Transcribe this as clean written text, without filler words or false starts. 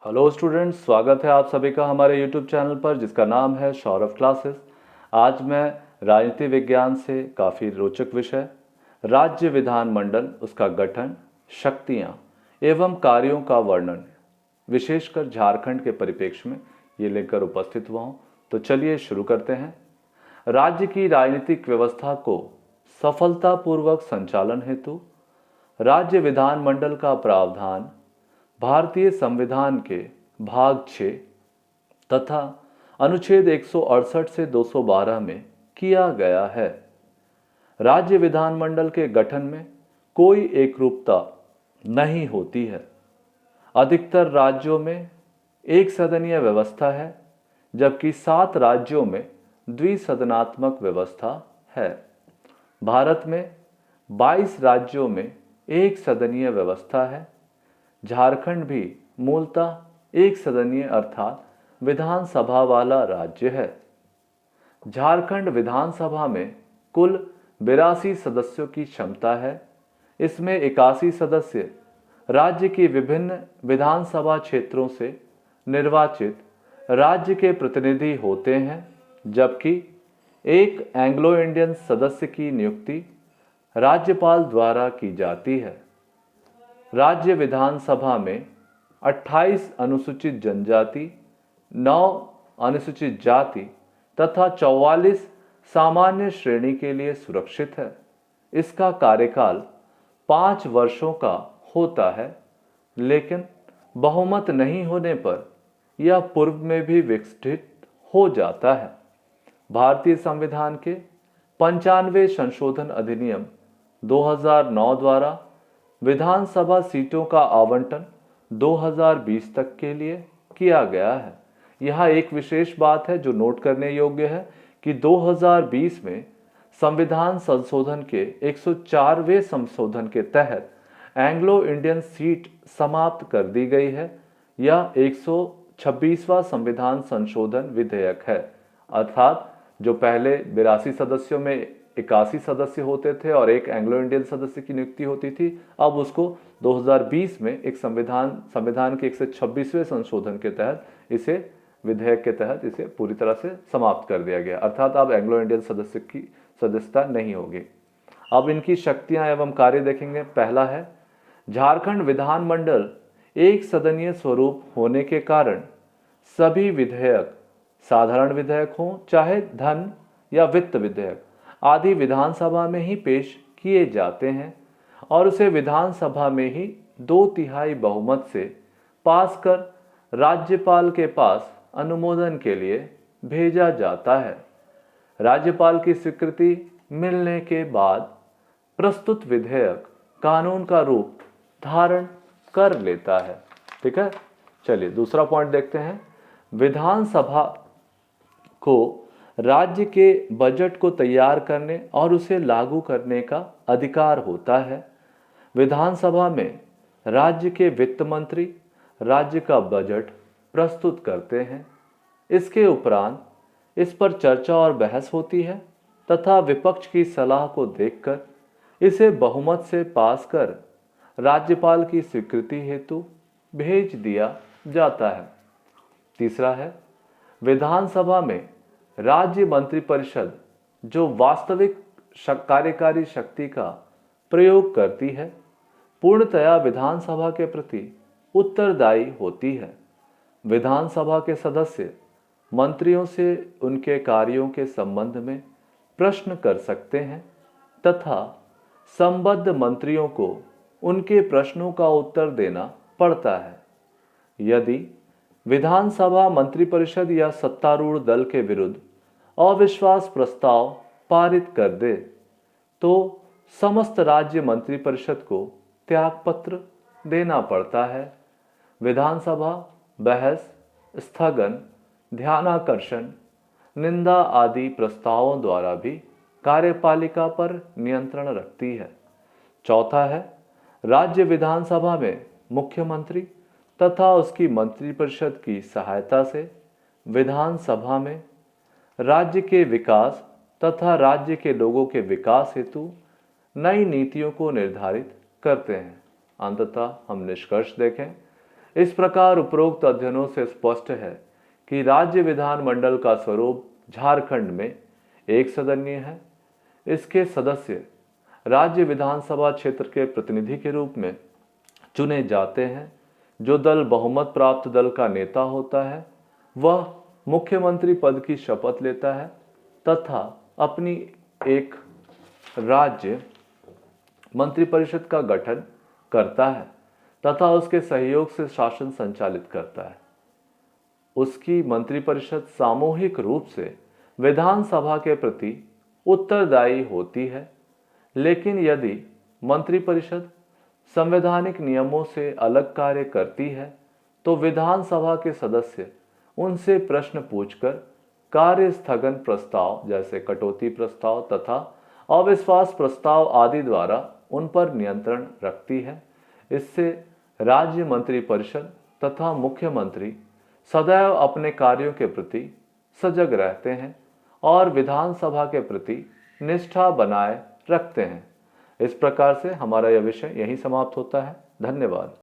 Hello students, स्वागत है आप सभी का हमारे यूट्यूब चैनल पर जिसका नाम है सौरभ क्लासेस। आज मैं राजनीति विज्ञान से काफ़ी रोचक विषय राज्य विधानमंडल, उसका गठन, शक्तियाँ एवं कार्यों का वर्णन, विशेषकर झारखंड के परिप्रेक्ष्य में ये लेकर उपस्थित हुआ हूँ। तो चलिए शुरू करते हैं। राज्य की राजनीतिक व्यवस्था को सफलतापूर्वक संचालन हेतु राज्य विधानमंडल का प्रावधान भारतीय संविधान के भाग 6 तथा अनुच्छेद 168 से 212 में किया गया है। राज्य विधानमंडल के गठन में कोई एकरूपता नहीं होती है। अधिकतर राज्यों में एक सदनीय व्यवस्था है, जबकि 7 राज्यों में द्विसदनात्मक व्यवस्था है। भारत में 22 राज्यों में एक सदनीय व्यवस्था है। झारखंड भी मूलतः एक सदनीय अर्थात विधानसभा वाला राज्य है। झारखंड विधानसभा में कुल 82 सदस्यों की क्षमता है। इसमें 81 सदस्य राज्य की विभिन्न विधानसभा क्षेत्रों से निर्वाचित राज्य के प्रतिनिधि होते हैं, जबकि एक एंग्लो इंडियन सदस्य की नियुक्ति राज्यपाल द्वारा की जाती है। राज्य विधानसभा में 28 अनुसूचित जनजाति, 9 अनुसूचित जाति तथा 44 सामान्य श्रेणी के लिए सुरक्षित है। इसका कार्यकाल 5 वर्षों का होता है, लेकिन बहुमत नहीं होने पर यह पूर्व में भी विघटित हो जाता है। भारतीय संविधान के 95वें संशोधन अधिनियम 2009 द्वारा विधानसभा सीटों का आवंटन 2020 तक के लिए किया गया है। यह एक विशेष बात है जो नोट करने योग्य है कि 2020 में संविधान संशोधन के 104वें संशोधन के तहत एंग्लो इंडियन सीट समाप्त कर दी गई है। यह 126वां संविधान संशोधन विधेयक है, अर्थात जो पहले 82 सदस्यों में 81 सदस्य होते थे और एक एंग्लो इंडियन सदस्य की नियुक्ति होती थी, अब उसको 2020 में एक संविधान के 126वें संशोधन के तहत इसे विधेयक के तहत इसे पूरी तरह से समाप्त कर दिया गया, अर्थात अब एंग्लो इंडियन सदस्य की सदस्यता नहीं होगी। अब इनकी शक्तियां एवं कार्य देखेंगे। पहला है, झारखंड विधानमंडल एक सदनीय स्वरूप होने के कारण सभी विधेयक, साधारण विधेयक हों चाहे धन या वित्त विधेयक आदि, विधानसभा में ही पेश किए जाते हैं और उसे विधानसभा में ही 2/3 बहुमत से पास कर राज्यपाल के पास अनुमोदन के लिए भेजा जाता है। राज्यपाल की स्वीकृति मिलने के बाद प्रस्तुत विधेयक कानून का रूप धारण कर लेता है। ठीक है, चलिए दूसरा पॉइंट देखते हैं। विधानसभा को राज्य के बजट को तैयार करने और उसे लागू करने का अधिकार होता है। विधानसभा में राज्य के वित्त मंत्री राज्य का बजट प्रस्तुत करते हैं। इसके उपरांत इस पर चर्चा और बहस होती है तथा विपक्ष की सलाह को देखकर इसे बहुमत से पास कर राज्यपाल की स्वीकृति हेतु भेज दिया जाता है। तीसरा है, विधानसभा में राज्य मंत्रिपरिषद जो वास्तविक कार्यकारी शक्ति का प्रयोग करती है, पूर्णतया विधानसभा के प्रति उत्तरदायी होती है। विधानसभा के सदस्य मंत्रियों से उनके कार्यों के संबंध में प्रश्न कर सकते हैं तथा संबद्ध मंत्रियों को उनके प्रश्नों का उत्तर देना पड़ता है। यदि विधानसभा मंत्रिपरिषद या सत्तारूढ़ दल के विरुद्ध अविश्वास प्रस्ताव पारित कर दे तो समस्त राज्य मंत्रिपरिषद को त्यागपत्र देना पड़ता है। विधानसभा बहस, स्थगन, ध्यानाकर्षण, निंदा आदि प्रस्तावों द्वारा भी कार्यपालिका पर नियंत्रण रखती है। चौथा है, राज्य विधानसभा में मुख्यमंत्री तथा उसकी मंत्रिपरिषद की सहायता से विधानसभा में राज्य के विकास तथा राज्य के लोगों के विकास हेतु नई नीतियों को निर्धारित करते हैं। अंततः हम निष्कर्ष देखें, इस प्रकार उपरोक्त अध्ययनों से स्पष्ट है कि राज्य विधानमंडल का स्वरूप झारखंड में एक सदनीय है। इसके सदस्य राज्य विधानसभा क्षेत्र के प्रतिनिधि के रूप में चुने जाते हैं। जो दल बहुमत प्राप्त दल का नेता होता है वह मुख्यमंत्री पद की शपथ लेता है तथा अपनी एक राज्य मंत्रिपरिषद का गठन करता है तथा उसके सहयोग से शासन संचालित करता है। उसकी मंत्रिपरिषद सामूहिक रूप से विधानसभा के प्रति उत्तरदायी होती है, लेकिन यदि मंत्रिपरिषद संवैधानिक नियमों से अलग कार्य करती है तो विधानसभा के सदस्य उनसे प्रश्न पूछकर कार्य स्थगन प्रस्ताव जैसे कटौती प्रस्ताव तथा अविश्वास प्रस्ताव आदि द्वारा उन पर नियंत्रण रखती है। इससे राज्य मंत्रिपरिषद तथा मुख्यमंत्री सदैव अपने कार्यों के प्रति सजग रहते हैं और विधानसभा के प्रति निष्ठा बनाए रखते हैं। इस प्रकार से हमारा यह विषय यहीं समाप्त होता है। धन्यवाद।